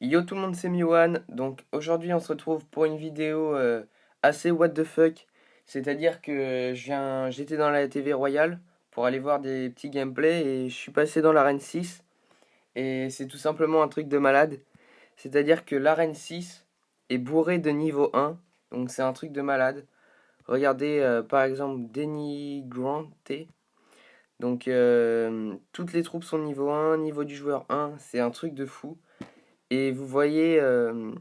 Yo tout le monde, c'est Miwan. Donc aujourd'hui on se retrouve pour une vidéo assez what the fuck. C'est-à-dire que j'étais dans la TV Royale pour aller voir des petits gameplays et je suis passé dans l'arène 6 et c'est tout simplement un truc de malade. C'est-à-dire que l'arène 6 est bourrée de niveau 1, donc c'est un truc de malade. Regardez par exemple Grante. Donc toutes les troupes sont niveau 1, niveau du joueur 1, c'est un truc de fou. Et vous voyez que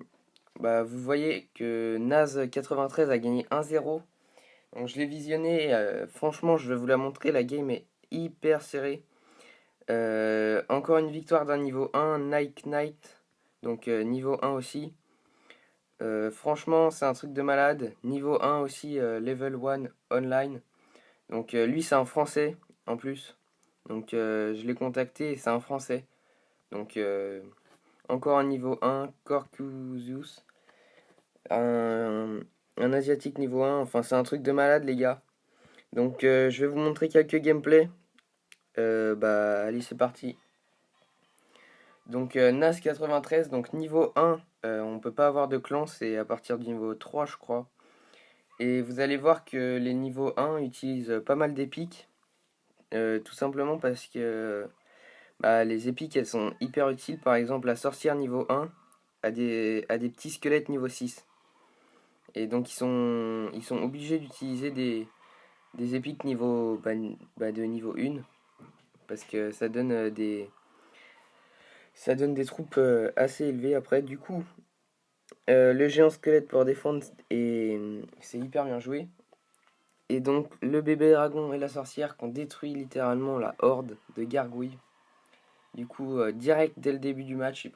Naz93 a gagné 1-0. Donc je l'ai visionné, franchement je vais vous la montrer, la game est hyper serrée. Encore une victoire d'un niveau 1, Nike Knight, donc niveau 1 aussi. Franchement c'est un truc de malade. Niveau 1 aussi, level 1 online. Donc lui c'est un français en plus. Donc je l'ai contacté et c'est un français. Donc encore un niveau 1, Corcusius. un, un asiatique niveau 1. Enfin, c'est un truc de malade, les gars. Donc, je vais vous montrer quelques gameplays. Allez, c'est parti. Donc, NAS 93, donc niveau 1, on peut pas avoir de clan, c'est à partir du niveau 3, je crois. Et vous allez voir que les niveaux 1 utilisent pas mal d'épiques. Tout simplement parce que les épiques, elles sont hyper utiles. Par exemple, la sorcière niveau 1 a des petits squelettes niveau 6. Et donc ils sont obligés d'utiliser des épiques de niveau 1 parce que ça donne des troupes assez élevées après. Du coup, le géant squelette pour défendre et c'est hyper bien joué. Et donc le bébé dragon et la sorcière qui ont détruit littéralement la horde de gargouilles. Du coup, direct dès le début du match,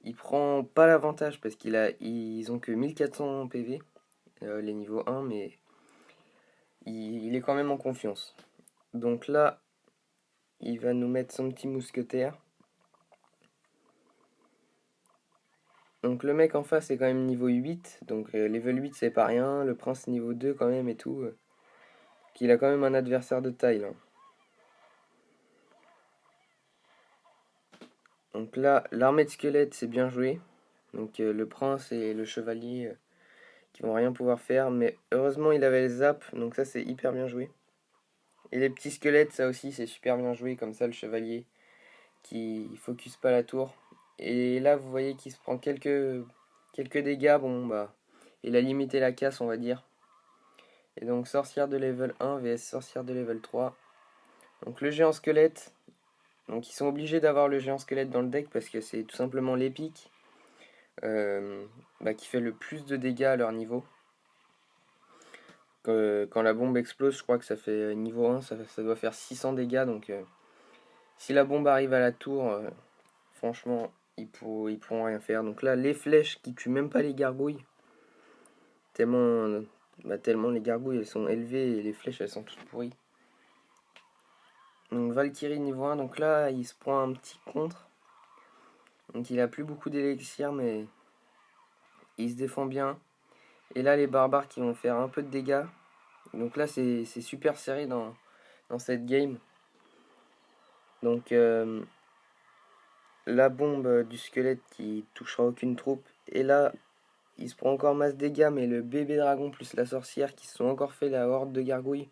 il prend pas l'avantage parce ils ont que 1400 PV, les niveaux 1, mais il est quand même en confiance. Donc là, il va nous mettre son petit mousquetaire. Donc le mec en face est quand même niveau 8, donc level 8 c'est pas rien, le prince niveau 2 quand même et tout. Qu'il a quand même un adversaire de taille là. Donc là, l'armée de squelettes c'est bien joué. Donc le prince et le chevalier qui vont rien pouvoir faire, mais heureusement il avait les zaps, donc ça c'est hyper bien joué. Et les petits squelettes, ça aussi c'est super bien joué, comme ça le chevalier qui focus pas la tour. Et là vous voyez qu'il se prend quelques dégâts, bon bah il a limité la casse on va dire. Et donc sorcière de level 1 vs sorcière de level 3. Donc le géant squelette, donc ils sont obligés d'avoir le géant squelette dans le deck parce que c'est tout simplement l'épique qui fait le plus de dégâts à leur niveau. Quand la bombe explose, je crois que ça fait niveau 1, ça doit faire 600 dégâts. Donc si la bombe arrive à la tour, franchement, ils pourront rien faire. Donc là, les flèches qui tuent même pas les gargouilles, tellement, tellement les gargouilles elles sont élevées et les flèches elles sont toutes pourries. Donc Valkyrie niveau 1, donc là il se prend un petit contre. Donc il a plus beaucoup d'élixir mais il se défend bien. Et là les barbares qui vont faire un peu de dégâts. Donc là c'est super serré dans cette game. Donc la bombe du squelette qui touchera aucune troupe. Et là il se prend encore masse dégâts mais le bébé dragon plus la sorcière qui se sont encore fait la horde de gargouilles.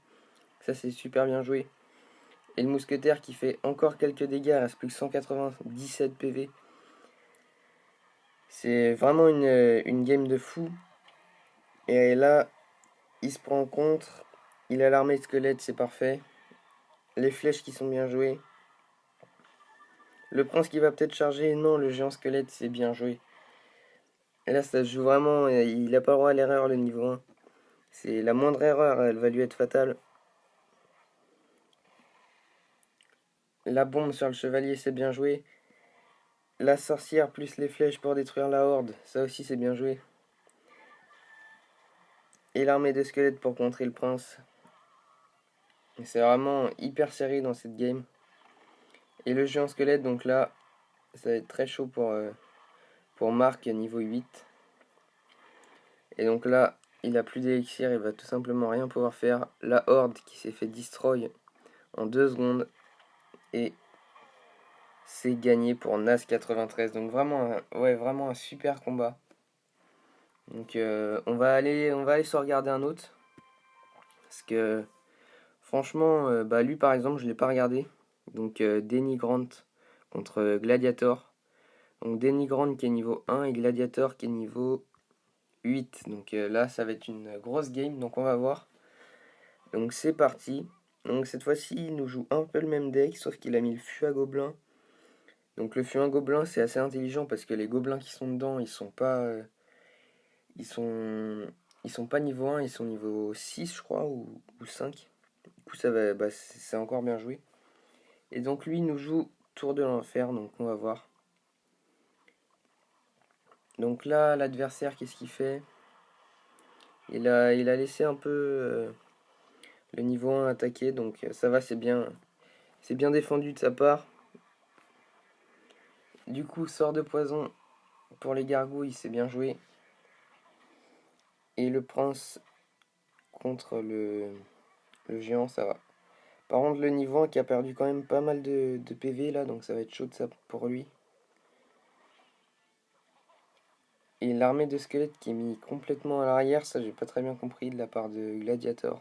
Ça c'est super bien joué. Et le mousquetaire qui fait encore quelques dégâts, il reste plus que 197 PV. C'est vraiment une game de fou. Et là, il se prend en contre. Il a l'armée de squelettes, c'est parfait. Les flèches qui sont bien jouées. Le prince qui va peut-être charger. Non, le géant squelette, c'est bien joué. Et là, ça se joue vraiment. Il n'a pas le droit à l'erreur, le niveau 1. C'est la moindre erreur, elle va lui être fatale. La bombe sur le chevalier, c'est bien joué. La sorcière plus les flèches pour détruire la horde, ça aussi c'est bien joué. Et l'armée de squelettes pour contrer le prince. C'est vraiment hyper serré dans cette game. Et le géant squelette, donc là, ça va être très chaud pour Marc niveau 8. Et donc là, il a plus d'élixir, il va tout simplement rien pouvoir faire. La horde qui s'est fait destroy en 2 secondes. Et c'est gagné pour Nas93. Donc vraiment un super combat. Donc on va aller se regarder un autre. Parce que franchement, bah lui par exemple, je l'ai pas regardé. Donc Denny Grant contre Gladiator. Donc Denny Grant qui est niveau 1 et Gladiator qui est niveau 8. Donc là, ça va être une grosse game. Donc on va voir. Donc c'est parti. Donc cette fois-ci, il nous joue un peu le même deck, sauf qu'il a mis le fût à gobelin. Donc le fût à gobelin, c'est assez intelligent parce que les gobelins qui sont dedans, ils sont, ils sont pas niveau 1, ils sont niveau 6, je crois, ou 5. Du coup, ça va, bah, c'est encore bien joué. Et donc lui, il nous joue Tour de l'Enfer, donc on va voir. Donc là, l'adversaire, qu'est-ce qu'il fait? Il a laissé un peu le niveau 1 attaquer, donc ça va, c'est bien défendu de sa part. Du coup, sort de poison pour les gargouilles, c'est bien joué. Et le prince contre le géant, ça va. Par contre, le niveau 1 qui a perdu quand même pas mal de PV là, donc ça va être chaud de ça pour lui. Et l'armée de squelettes qui est mis complètement à l'arrière, ça j'ai pas très bien compris de la part de Gladiator.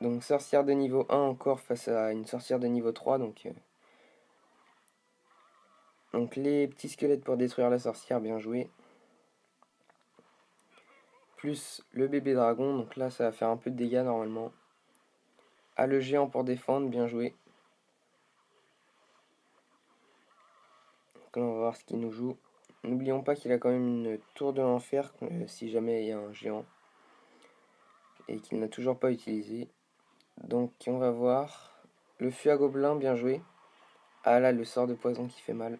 Donc sorcière de niveau 1 encore face à une sorcière de niveau 3, donc les petits squelettes pour détruire la sorcière, bien joué. Plus le bébé dragon, donc là ça va faire un peu de dégâts normalement. Ah, le géant pour défendre, bien joué. Donc là on va voir ce qu'il nous joue. N'oublions pas qu'il a quand même une tour de l'enfer si jamais il y a un géant. Et qu'il n'a toujours pas utilisé. Donc on va voir. Le fût à gobelin, bien joué. Ah là, le sort de poison qui fait mal.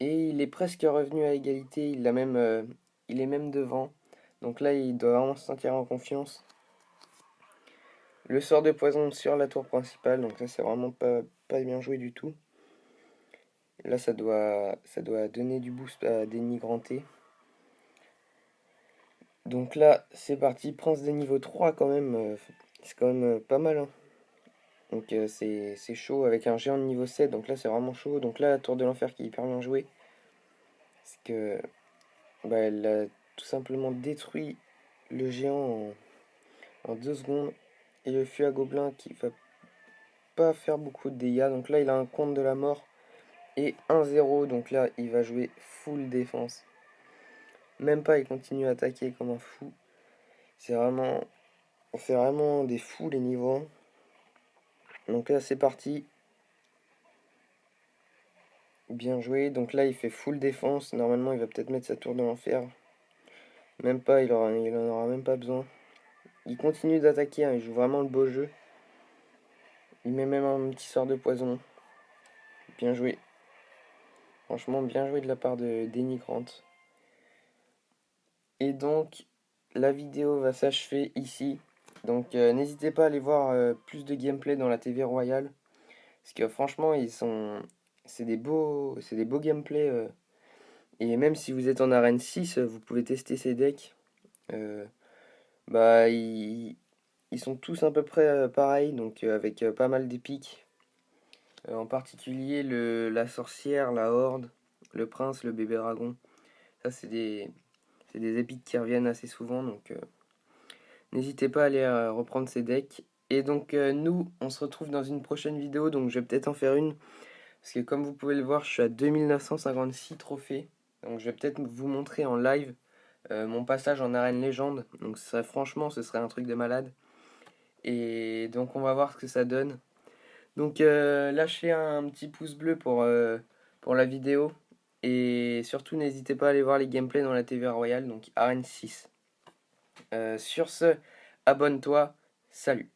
Et il est presque revenu à égalité, il est même devant. Donc là, il doit vraiment se sentir en confiance. Le sort de poison sur la tour principale, donc ça c'est vraiment pas bien joué du tout. Là, ça doit donner du boost à dénigranter. Donc là, c'est parti, prince des niveaux 3 quand même, c'est quand même pas mal, hein. Donc c'est chaud avec un géant de niveau 7, donc là c'est vraiment chaud. Donc là, la tour de l'enfer qui est hyper bien jouée. Parce que bah, elle a tout simplement détruit le géant en 2 secondes. Et le fût à gobelin qui va pas faire beaucoup de dégâts. Donc là, il a un compte de la mort et 1-0. Donc là, il va jouer full défense. Même pas, il continue à attaquer comme un fou. C'est vraiment. On fait vraiment des fous les niveaux 1. Donc là, c'est parti. Bien joué. Donc là, il fait full défense. Normalement, il va peut-être mettre sa tour de l'enfer. Même pas, il en aura même pas besoin. Il continue d'attaquer, hein, il joue vraiment le beau jeu. Il met même un petit sort de poison. Bien joué. Franchement, bien joué de la part de Dénigrante. Et donc, la vidéo va s'achever ici. Donc, n'hésitez pas à aller voir plus de gameplay dans la TV Royale. Parce que franchement, c'est des beaux gameplays. Et même si vous êtes en arène 6, vous pouvez tester ces decks. Euh, bah, ils sont tous à peu près pareils, donc avec pas mal d'épiques. En particulier la sorcière, la horde, le prince, le bébé dragon. Ça, c'est des épiques qui reviennent assez souvent, donc n'hésitez pas à aller reprendre ces decks. Et donc nous, on se retrouve dans une prochaine vidéo, donc je vais peut-être en faire une, parce que comme vous pouvez le voir, je suis à 2956 trophées. Donc je vais peut-être vous montrer en live mon passage en arène légende. Donc franchement, ce serait un truc de malade. Et donc on va voir ce que ça donne. Donc lâchez un petit pouce bleu pour la vidéo. Et surtout n'hésitez pas à aller voir les gameplays dans la TV Royale, donc Arène 6. Sur ce, abonne-toi, salut.